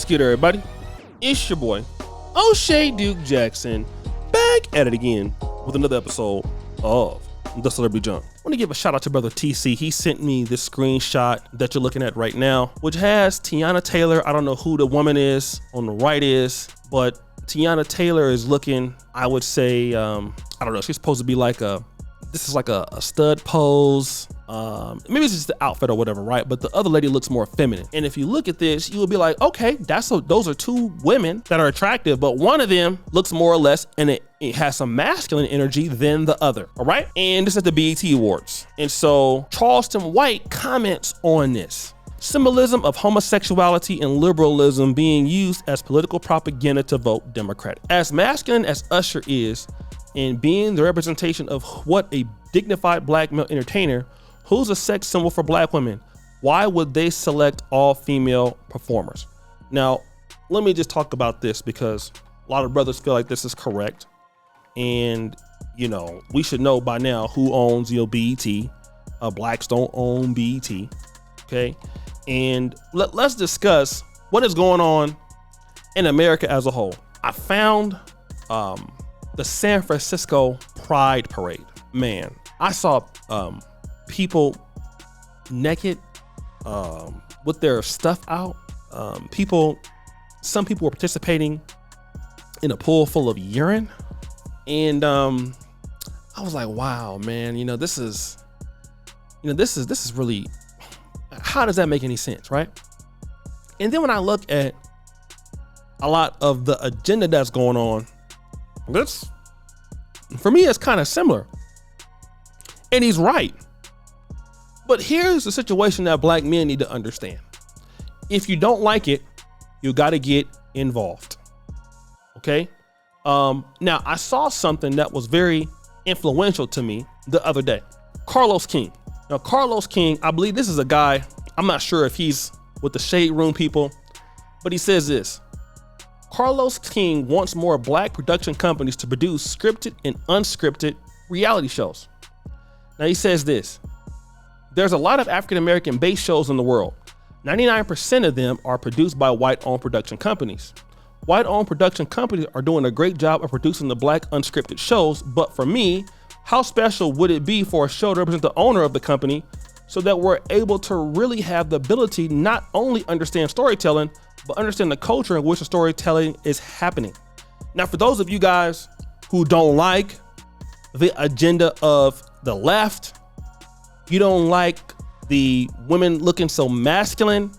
What's good, everybody? It's your boy, O'Shea Duke Jackson, back at it again with another episode of The Celebrity Jump. I want to give a shout out to brother TC. He sent me this screenshot that you're looking at right now, which has Teyana Taylor. I don't know who the woman is on the right is, but Teyana Taylor is looking, I would say, I don't know, she's supposed to be like this is like a stud pose. Maybe it's just the outfit or whatever, right? But the other lady looks more feminine. And if you look at this, you will be like, okay, those are two women that are attractive, but one of them looks more or less, and it has some masculine energy than the other, all right? And this is at the BET Awards. And so Charleston White comments on this. Symbolism of homosexuality and liberalism being used as political propaganda to vote Democratic. As masculine as Usher is, and being the representation of what a dignified black male entertainer, who's a sex symbol for black women, why would they select all female performers? Now, let me just talk about this because a lot of brothers feel like this is correct. And, you know, we should know by now who owns, BET. Blacks don't own BET, okay? And let's discuss what is going on in America as a whole. I found the San Francisco Pride Parade. Man, I saw people naked with their stuff out. Some people were participating in a pool full of urine. And I was like, wow, man, this is really, how does that make any sense, right? And then when I look at a lot of the agenda that's going on, this, for me, it's kind of similar. And he's right. But here's the situation that black men need to understand. If you don't like it, you got to get involved. Okay? Now, I saw something that was very influential to me the other day. Carlos King. Now, Carlos King, I believe this is a guy, I'm not sure if he's with the Shade Room people, but he says this. Carlos King wants more black production companies to produce scripted and unscripted reality shows. Now he says this, there's a lot of African-American based shows in the world. 99% of them are produced by white-owned production companies. White-owned production companies are doing a great job of producing the black unscripted shows, but for me, how special would it be for a show to represent the owner of the company so that we're able to really have the ability not only understand storytelling, but understand the culture in which the storytelling is happening. Now, for those of you guys who don't like the agenda of the left, you don't like the women looking so masculine,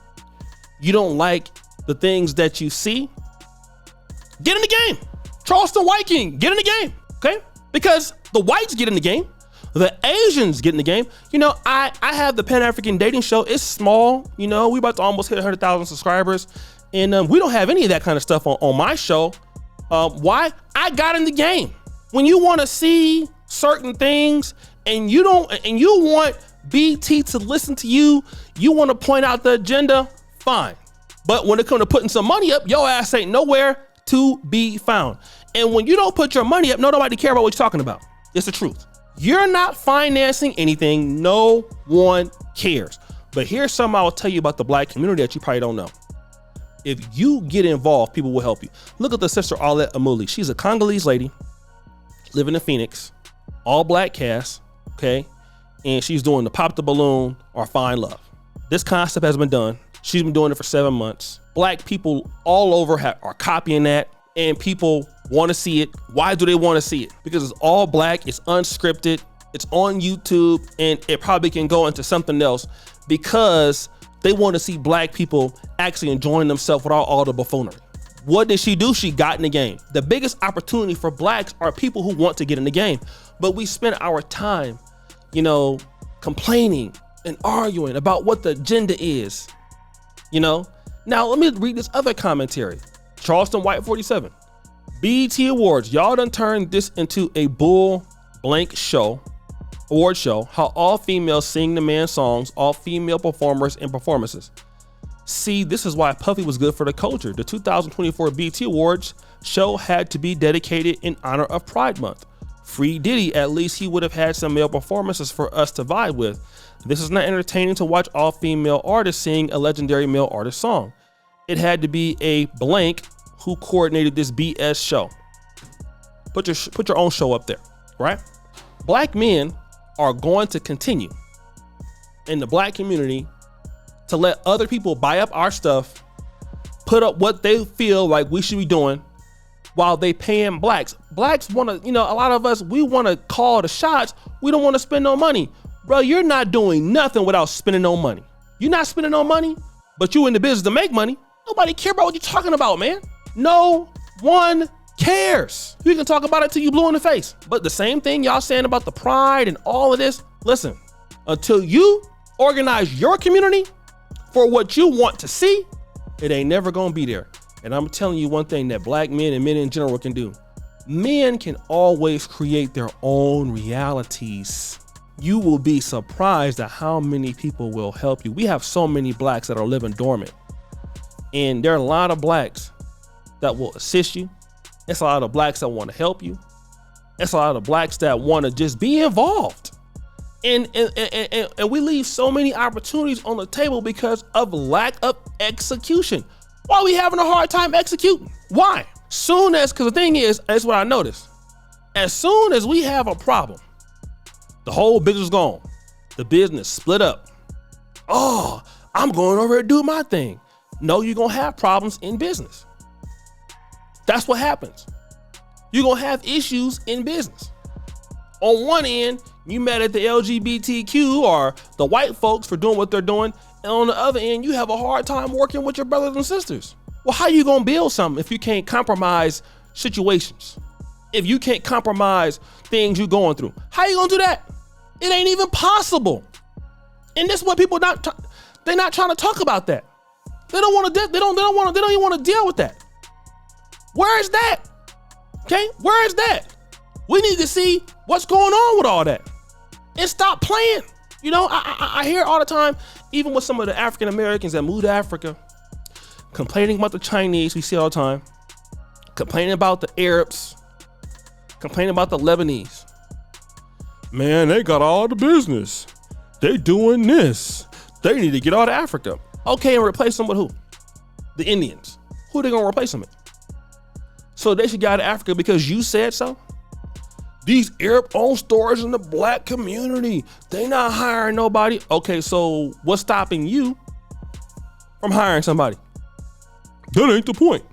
you don't like the things that you see, get in the game. Charleston White King, get in the game, okay? Because the whites get in the game, the Asians get in the game. I have the Pan-African dating show. It's small, we about to almost hit 100,000 subscribers. And we don't have any of that kind of stuff on my show. Why? I got in the game. When you want to see certain things and you want BT to listen to you, you want to point out the agenda, fine. But when it comes to putting some money up, your ass ain't nowhere to be found. And when you don't put your money up, nobody care about what you're talking about. It's the truth. You're not financing anything. No one cares. But here's something I will tell you about the black community that you probably don't know. If you get involved, people will help you. Look at the sister Arlette Amuli. She's a Congolese lady living in Phoenix, all black cast, okay? And she's doing the Pop the Balloon or Find Love. This concept has been done. She's been doing it for 7 months. Black people all over are copying that, and people want to see it. Why do they want to see it? Because it's all black, it's unscripted, it's on YouTube, and it probably can go into something else because they want to see black people actually enjoying themselves without all the buffoonery. What did she do? She got in the game. The biggest opportunity for blacks are people who want to get in the game. But we spend our time, complaining and arguing about what the agenda is, Now, let me read this other commentary. Charleston White 47. BET Awards. Y'all done turned this into a bull blank show. Award show, how all females sing the man songs, all female performers and performances. See, this is why Puffy was good for the culture. The 2024 BET Awards show had to be dedicated in honor of Pride Month. Free Diddy, at least he would have had some male performances for us to vibe with. This is not entertaining to watch all female artists sing a legendary male artist song. it had to be a blank who coordinated this BS show. Put your own show up there, right? Black men are going to continue in the black community to let other people buy up our stuff, put up what they feel like we should be doing while they paying blacks. Blacks want to, a lot of us, we want to call the shots. We don't want to spend no money. Bro, you're not doing nothing without spending no money. You're not spending no money, but you in the business to make money. Nobody care about what you're talking about, man. No one cares. You can talk about it till you blue in the face. But the same thing y'all saying about the pride and all of this, listen, until you organize your community for what you want to see, it ain't never gonna be there. And I'm telling you one thing that black men and men in general can do. Men can always create their own realities. You will be surprised at how many people will help you. We have so many blacks that are living dormant. And there are a lot of blacks that will assist you. It's a lot of blacks that want to help you. It's a lot of blacks that want to just be involved. And we leave so many opportunities on the table because of lack of execution. Why are we having a hard time executing? Why? Because the thing is, that's what I noticed. As soon as we have a problem, the whole business is gone. The business split up. Oh, I'm going over and do my thing. No, you're going to have problems in business. That's what happens. You're going to have issues in business. On one end, you mad at the LGBTQ or the white folks for doing what they're doing. And on the other end, you have a hard time working with your brothers and sisters. Well, how you going to build something if you can't compromise situations? If you can't compromise things you're going through? How you going to do that? It ain't even possible. And this is what people they're not trying to talk about that. They don't want to, they don't even want to deal with that. Where is that? Okay, where is that? We need to see what's going on with all that and stop playing. I hear all the time, even with some of the African Americans that moved to Africa, complaining about the Chinese, we see all the time, complaining about the Arabs, complaining about the Lebanese. Man, they got all the business. They doing this. They need to get out of Africa. Okay, and replace them with who? The Indians. Who are they gonna replace them with? So they should get out of Africa because you said so? These Arab-owned stores in the black community, they not hiring nobody. Okay, so what's stopping you from hiring somebody? That ain't the point.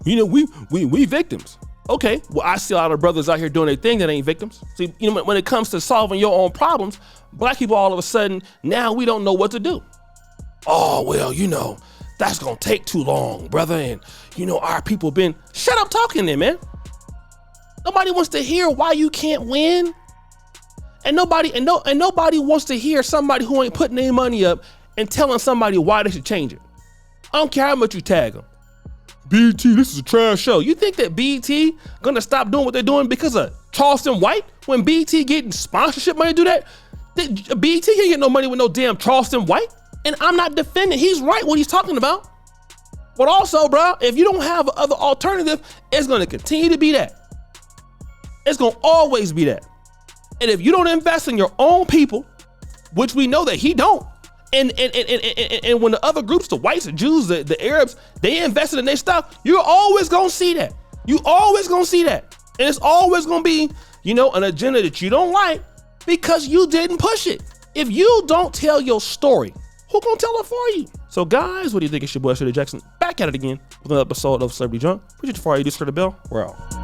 We victims. Okay, well, I see a lot of brothers out here doing their thing that ain't victims. See, when it comes to solving your own problems, black people all of a sudden, now we don't know what to do. Oh, well, that's gonna take too long, brother. And our people shut up talking then, man. Nobody wants to hear why you can't win. And nobody wants to hear somebody who ain't putting their money up and telling somebody why they should change it. I don't care how much you tag them. BET, this is a trash show. You think that BET gonna stop doing what they're doing because of Charleston White? When BET getting sponsorship money to do that? BET can't get no money with no damn Charleston White. And I'm not defending, he's right what he's talking about. But also, bro, if you don't have other alternative, it's gonna continue to be that. It's gonna always be that. And if you don't invest in your own people, which we know that he don't, and when the other groups, the whites, the Jews, the Arabs, they invested in their stuff, you're always gonna see that. You always gonna see that. And it's always gonna be, an agenda that you don't like because you didn't push it. If you don't tell your story, who gonna tell it for you? So guys, what do you think? It's your boy, Shirley Jackson, back at it again with another episode of Celebrity Junk. Appreciate you for all you do, the bell. We're out.